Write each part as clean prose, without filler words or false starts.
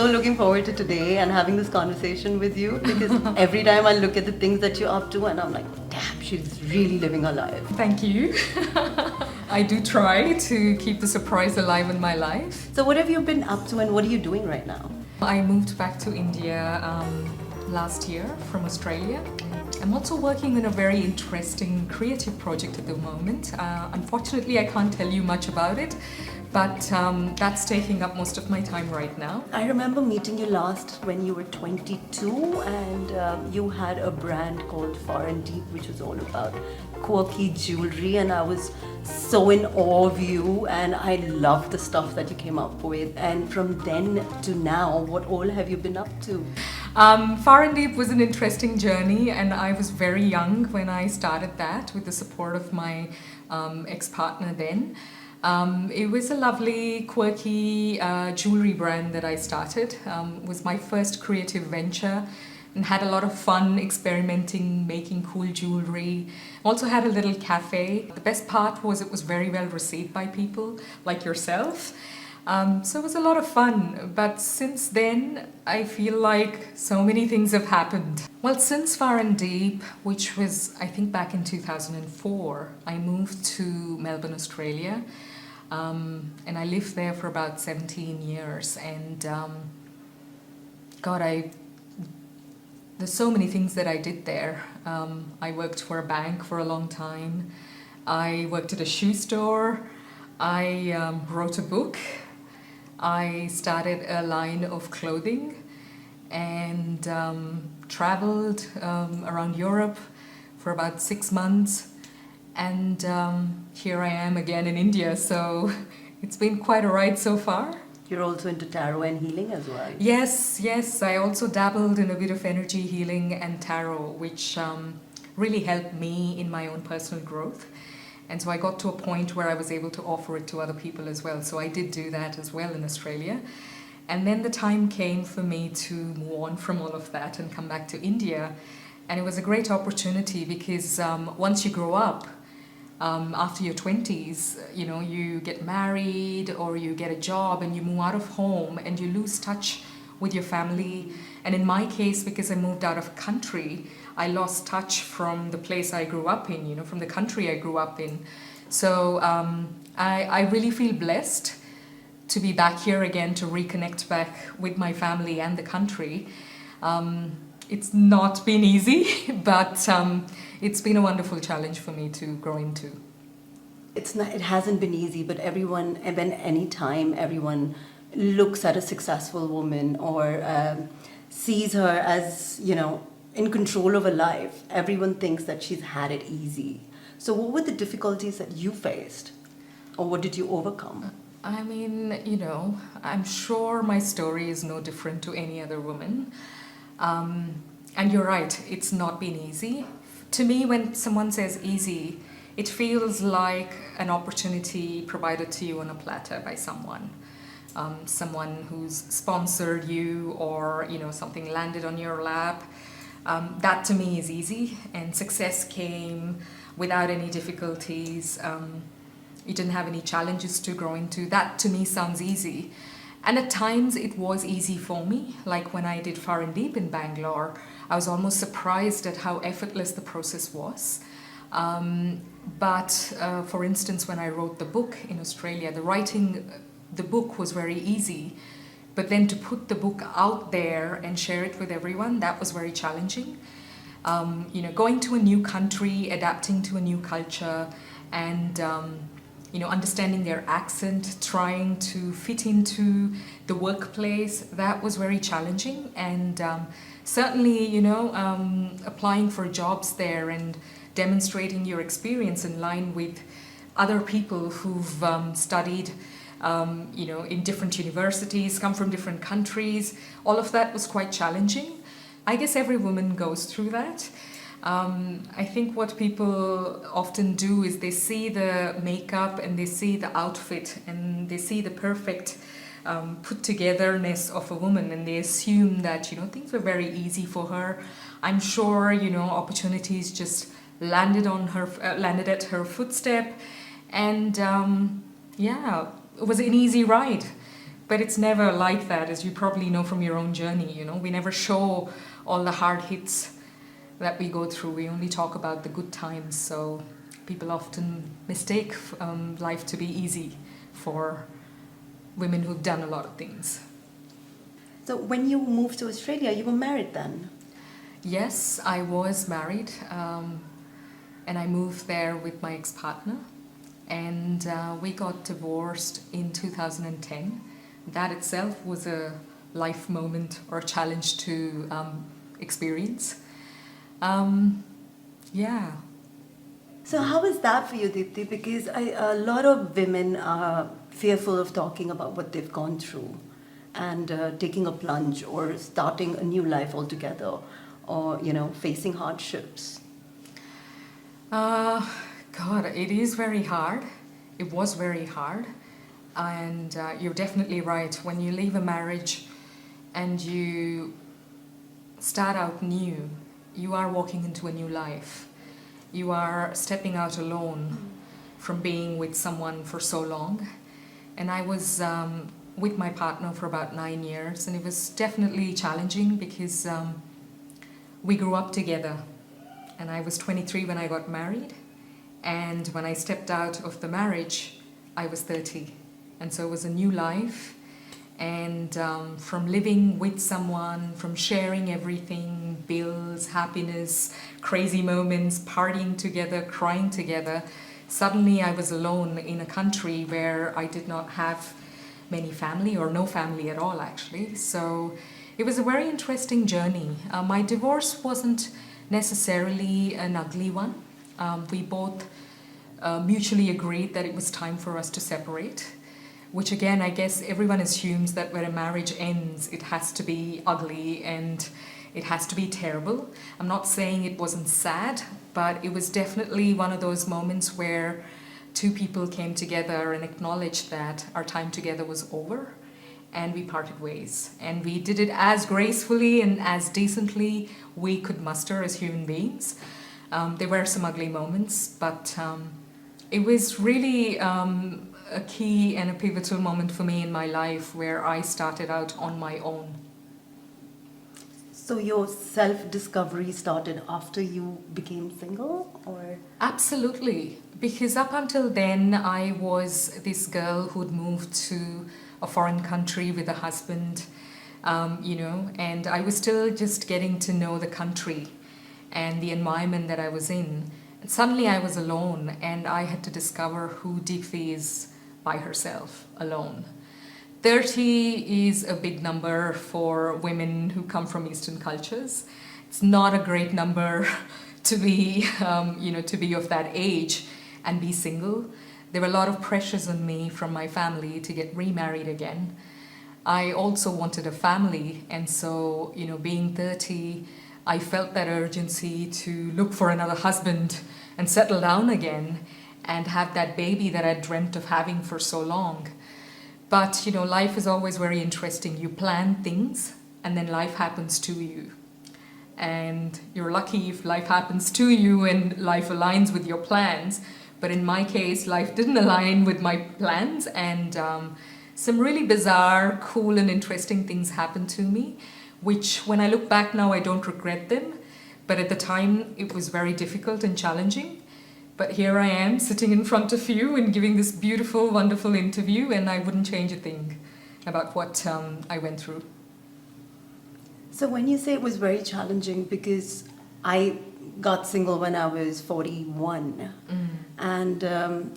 so looking forward to today and having this conversation with you because every time I look at the things that you're up to and I'm like, damn, she's really living her life. Thank you. I do try to keep the surprise alive in my life. So what have you been up to and what are you doing right now? I moved back to India last year from Australia. I'm also working on a very interesting creative project at the moment. Unfortunately, I can't tell you much about it, but that's taking up most of my time right now. I remember meeting you last when you were 22 and you had a brand called Far and Deep, which was all about quirky jewelry, and I was so in awe of you and I loved the stuff that you came up with. And from then to now, what all have you been up to? Far and Deep was an interesting journey, and I was very young when I started that with the support of my ex-partner then. It was a lovely, quirky jewelry brand that I started. It was my first creative venture and had a lot of fun experimenting, making cool jewelry. Also had a little cafe. The best part was it was very well received by people like yourself. So it was a lot of fun, but since then I feel like so many things have happened. Well, since Far and Deep, which was I think back in 2004, I moved to Melbourne, Australia, and I lived there for about 17 years. And there's so many things that I did there. I worked for a bank for a long time. I worked at a shoe store. I wrote a book. I started a line of clothing and traveled around Europe for about 6 months, and here I am again in India, so it's been quite a ride so far. You're also into tarot and healing as well. Yes, I also dabbled in a bit of energy healing and tarot, which really helped me in my own personal growth. And so I got to a point where I was able to offer it to other people as well. So I did do that as well in Australia. And then the time came for me to move on from all of that and come back to India. And it was a great opportunity because once you grow up, after your 20s, you get married or you get a job and you move out of home and you lose touch with your family. And in my case, because I moved out of country, I lost touch from the place I grew up in, from the country I grew up in. So I really feel blessed to be back here again, to reconnect back with my family and the country. It's not been easy, but it's been a wonderful challenge for me to grow into. It hasn't been easy, but anytime everyone looks at a successful woman or sees her as, in control of her life, everyone thinks that she's had it easy. So what were the difficulties that you faced, or what did you overcome? I mean, I'm sure my story is no different to any other woman. And you're right, it's not been easy. To me, when someone says easy, it feels like an opportunity provided to you on a platter by someone. Someone who's sponsored you, or something landed on your lap. That to me is easy, and success came without any difficulties. You didn't have any challenges to grow into. That to me sounds easy. And at times it was easy for me, like when I did Far and Deep in Bangalore. I was almost surprised at how effortless the process was. But for instance, when I wrote the book in Australia, the book was very easy, but then to put the book out there and share it with everyone, that was very challenging. Going to a new country, adapting to a new culture, and understanding their accent, trying to fit into the workplace, that was very challenging. And certainly, applying for jobs there and demonstrating your experience in line with other people who've studied in different universities, come from different countries. All of that was quite challenging. I guess every woman goes through that. I think what people often do is they see the makeup and they see the outfit and they see the perfect put-togetherness of a woman, and they assume that things were very easy for her. I'm sure opportunities just landed at her footstep, and it was an easy ride. But it's never like that, as you probably know from your own journey. We never show all the hard hits that we go through. We only talk about the good times. So people often mistake life to be easy for women who've done a lot of things. So when you moved to Australia, you were married then? Yes, I was married, and I moved there with my ex-partner, and we got divorced in 2010. That itself was a life moment or a challenge to experience. Yeah. So how was that for you, Deepthi? Because a lot of women are fearful of talking about what they've gone through and taking a plunge or starting a new life altogether or, facing hardships. God, it is very hard. It was very hard. And you're definitely right. When you leave a marriage and you start out new, you are walking into a new life. You are stepping out alone from being with someone for so long. And I was with my partner for about 9 years, and it was definitely challenging because we grew up together. And I was 23 when I got married. And when I stepped out of the marriage, I was 30. And so it was a new life. And from living with someone, from sharing everything, bills, happiness, crazy moments, partying together, crying together, suddenly I was alone in a country where I did not have many family or no family at all, actually. So it was a very interesting journey. My divorce wasn't necessarily an ugly one. We both mutually agreed that it was time for us to separate, which again, I guess everyone assumes that when a marriage ends, it has to be ugly and it has to be terrible. I'm not saying it wasn't sad, but it was definitely one of those moments where two people came together and acknowledged that our time together was over, and we parted ways. And we did it as gracefully and as decently we could muster as human beings. There were some ugly moments, but it was really a key and a pivotal moment for me in my life where I started out on my own. So your self-discovery started after you became single, or? Absolutely, because up until then I was this girl who'd moved to a foreign country with a husband, and I was still just getting to know the country and the environment that I was in. And suddenly I was alone and I had to discover who Deepthi is by herself, alone. 30 is a big number for women who come from Eastern cultures. It's not a great number to be, to be of that age and be single. There were a lot of pressures on me from my family to get remarried again. I also wanted a family, and so, being 30, I felt that urgency to look for another husband and settle down again and have that baby that I dreamt of having for so long. But, life is always very interesting. You plan things and then life happens to you. And you're lucky if life happens to you and life aligns with your plans. But in my case, life didn't align with my plans, and some really bizarre, cool and interesting things happened to me, which when I look back now, I don't regret them. But at the time, it was very difficult and challenging. But here I am sitting in front of you and giving this beautiful, wonderful interview, and I wouldn't change a thing about what I went through. So when you say it was very challenging, because I got single when I was 41, and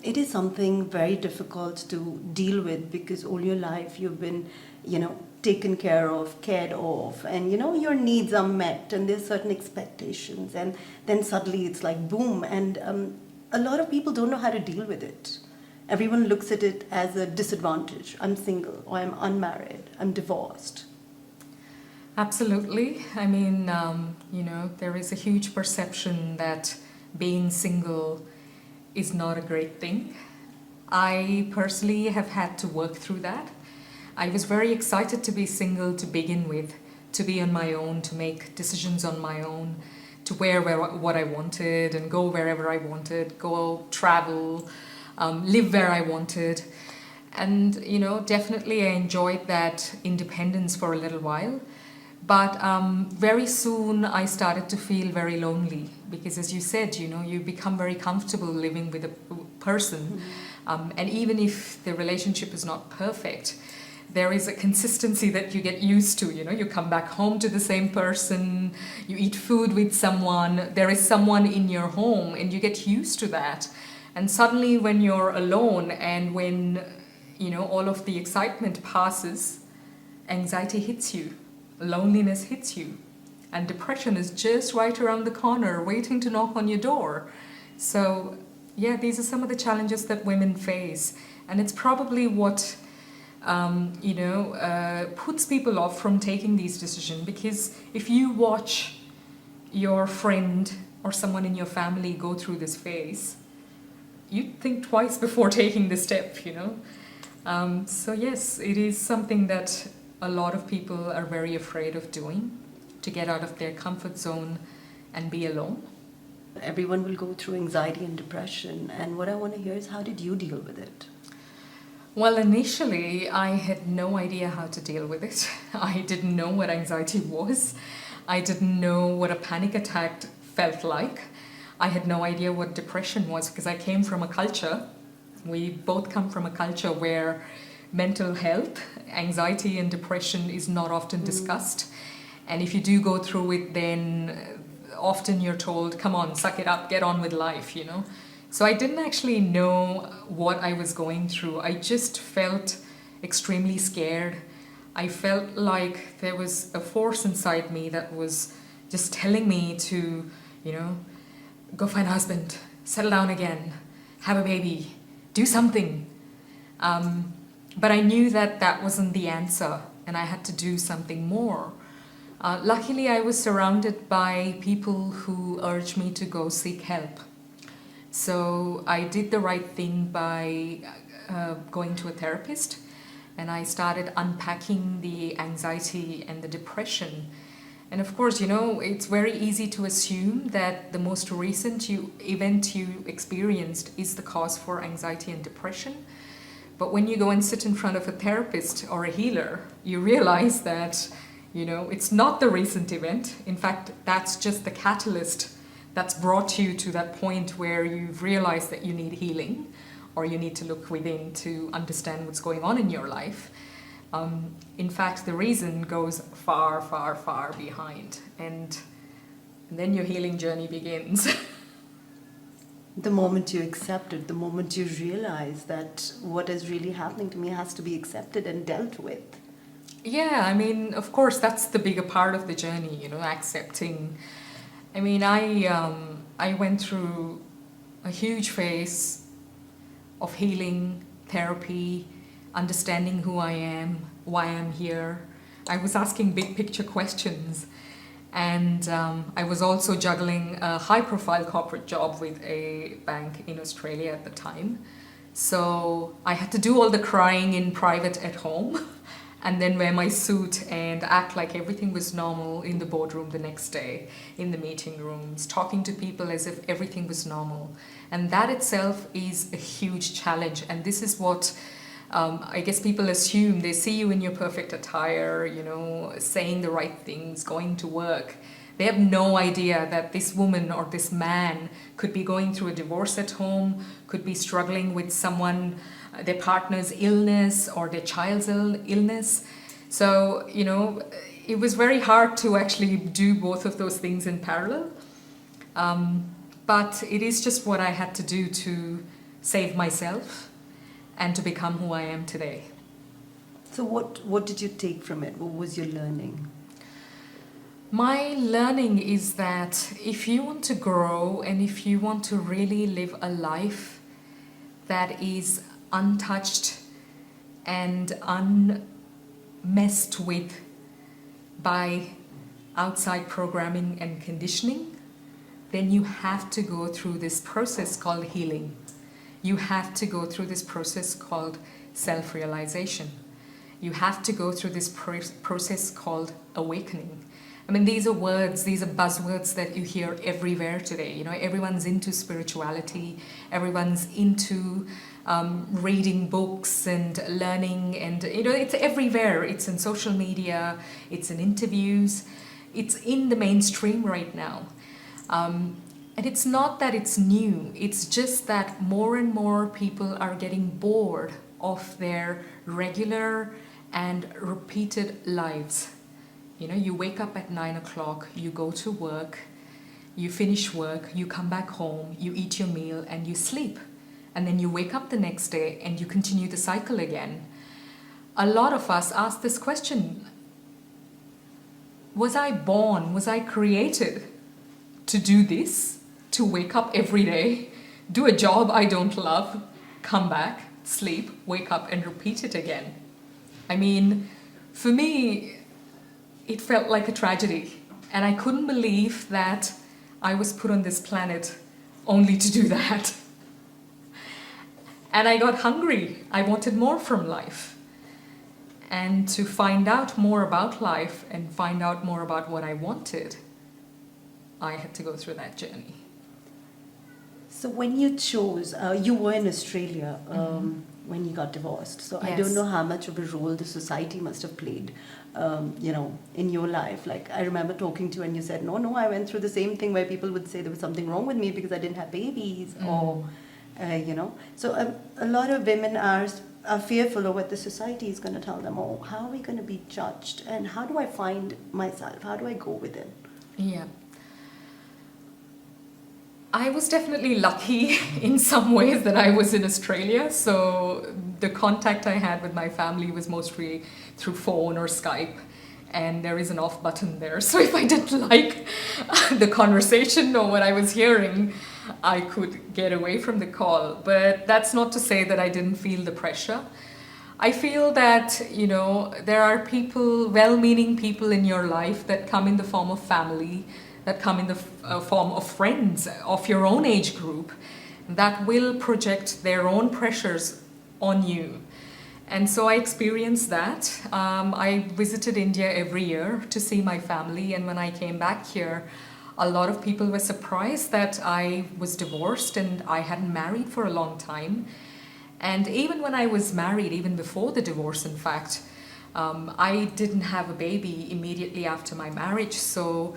it is something very difficult to deal with because all your life you've been, taken care of, cared of, and your needs are met and there's certain expectations, and then suddenly it's like boom, and a lot of people don't know how to deal with it. Everyone looks at it as a disadvantage. I'm single, or I'm unmarried, I'm divorced. Absolutely. I mean, there is a huge perception that being single is not a great thing. I personally have had to work through that. I was very excited to be single to begin with, to be on my own, to make decisions on my own, to wear what I wanted and go wherever I wanted, go travel, live where I wanted. And, definitely I enjoyed that independence for a little while. But very soon I started to feel very lonely because, as you said, you become very comfortable living with a person. And even if the relationship is not perfect, there is a consistency that you get used to. You come back home to the same person, you eat food with someone, there is someone in your home, and you get used to that. And suddenly, when you're alone and when all of the excitement passes, anxiety hits you, loneliness hits you, and depression is just right around the corner waiting to knock on your door. So yeah, these are some of the challenges that women face, and it's probably what puts people off from taking these decisions. Because if you watch your friend or someone in your family go through this phase, you'd think twice before taking the step. So yes, it is something that a lot of people are very afraid of doing, to get out of their comfort zone and be alone. Everyone will go through anxiety and depression, and what I want to hear is, how did you deal with it? Well, initially, I had no idea how to deal with it. I didn't know what anxiety was. I didn't know what a panic attack felt like. I had no idea what depression was, because I came from a culture, we both come from a culture where mental health, anxiety and depression is not often discussed. And if you do go through it, then often you're told, come on, suck it up, get on with life. So I didn't actually know what I was going through. I just felt extremely scared. I felt like there was a force inside me that was just telling me to, go find a husband, settle down again, have a baby, do something. But I knew that that wasn't the answer, and I had to do something more. Luckily, I was surrounded by people who urged me to go seek help. So I did the right thing by going to a therapist, and I started unpacking the anxiety and the depression. And of course, it's very easy to assume that the most recent event you experienced is the cause for anxiety and depression. But when you go and sit in front of a therapist or a healer, you realize that, it's not the recent event. In fact, that's just the catalyst that's brought you to that point where you've realized that you need healing, or you need to look within to understand what's going on in your life. In fact, the reason goes far, far, far behind. And then your healing journey begins. The moment you accept it, the moment you realize that what is really happening to me has to be accepted and dealt with. Yeah, of course, that's the bigger part of the journey, accepting. I went through a huge phase of healing, therapy, understanding who I am, why I'm here. I was asking big picture questions. And I was also juggling a high-profile corporate job with a bank in Australia at the time. So I had to do all the crying in private at home and then wear my suit and act like everything was normal in the boardroom the next day, in the meeting rooms, talking to people as if everything was normal. And that itself is a huge challenge. And this is what I guess people assume. They see you in your perfect attire, saying the right things, going to work. They have no idea that this woman or this man could be going through a divorce at home, could be struggling with someone, their partner's illness or their child's illness. So, it was very hard to actually do both of those things in parallel. But it is just what I had to do to save myself and to become who I am today. So what did you take from it? What was your learning? My learning is that if you want to grow and if you want to really live a life that is untouched and unmessed with by outside programming and conditioning, then you have to go through this process called healing. You have to go through this process called self-realization. You have to go through this process called awakening. These are words, these are buzzwords that you hear everywhere today. Everyone's into spirituality, everyone's into reading books and learning, and it's everywhere. It's in social media, it's in interviews, it's in the mainstream right now. And it's not that it's new, it's just that more and more people are getting bored of their regular and repeated lives. You wake up at 9 o'clock, you go to work, you finish work, you come back home, you eat your meal, and you sleep. And then you wake up the next day and you continue the cycle again. A lot of us ask this question: was I born, was I created to do this? To wake up every day, do a job I don't love, come back, sleep, wake up, and repeat it again? I mean, for me, it felt like a tragedy. And I couldn't believe that I was put on this planet only to do that. And I got hungry. I wanted more from life. And to find out more about life and find out more about what I wanted, I had to go through that journey. So when you chose, you were in Australia when you got divorced. So I Yes. don't know how much of a role the society must have played, in your life. Like, I remember talking to you and you said, no, I went through the same thing where people would say there was something wrong with me because I didn't have babies, or, So a lot of women are fearful of what the society is going to tell them. Oh, how are we going to be judged? And how do I find myself? How do I go within? Yeah. I was definitely lucky in some ways that I was in Australia. So the contact I had with my family was mostly through phone or Skype. And there is an off button there. So if I didn't like the conversation or what I was hearing, I could get away from the call. But that's not to say that I didn't feel the pressure. I feel that, there are people, well-meaning people in your life that come in the form of family, that come in the form of friends of your own age group, that will project their own pressures on you. And so I experienced that. I visited India every year to see my family, and when I came back here, a lot of people were surprised that I was divorced and I hadn't married for a long time. And even when I was married, even before the divorce, in fact, I didn't have a baby immediately after my marriage. So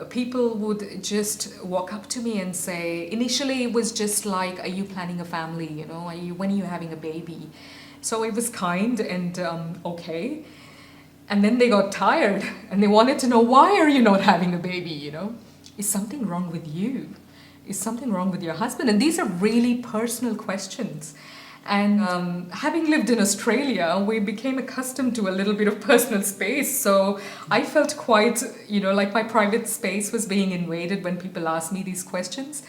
people would just walk up to me and say, initially it was just like, are you planning a family? When are you having a baby? So it was kind and okay. And then they got tired and they wanted to know, why are you not having a baby? Is something wrong with you? Is something wrong with your husband? And these are really personal questions. And having lived in Australia, we became accustomed to a little bit of personal space. So I felt quite, like my private space was being invaded when people asked me these questions.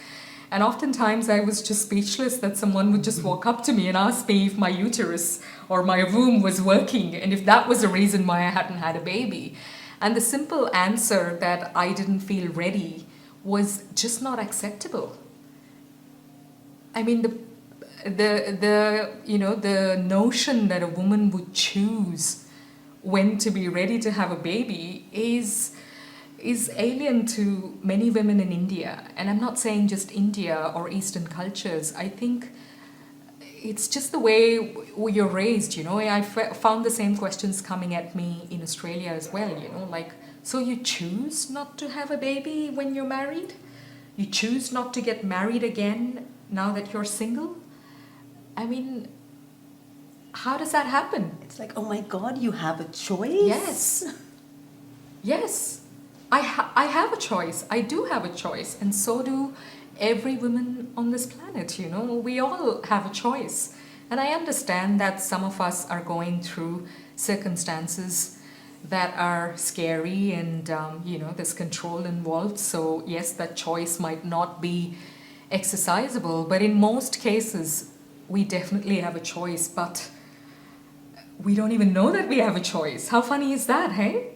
And oftentimes I was just speechless that someone would just walk up to me and ask me if my uterus or my womb was working and if that was a reason why I hadn't had a baby. And the simple answer that I didn't feel ready was just not acceptable. I mean, the notion that a woman would choose when to be ready to have a baby is alien to many women in India. And I'm not saying just India or Eastern cultures. I think it's just the way you're raised, I found the same questions coming at me in Australia as well, like, so you choose not to have a baby when you're married? You choose not to get married again now that you're single? I mean, how does that happen? It's like, oh my God, you have a choice? Yes. I have a choice. I do have a choice. And so do every woman on this planet, We all have a choice. And I understand that some of us are going through circumstances that are scary and, there's control involved. So yes, that choice might not be exercisable. But in most cases, we definitely have a choice. But we don't even know that we have a choice. How funny is that, hey?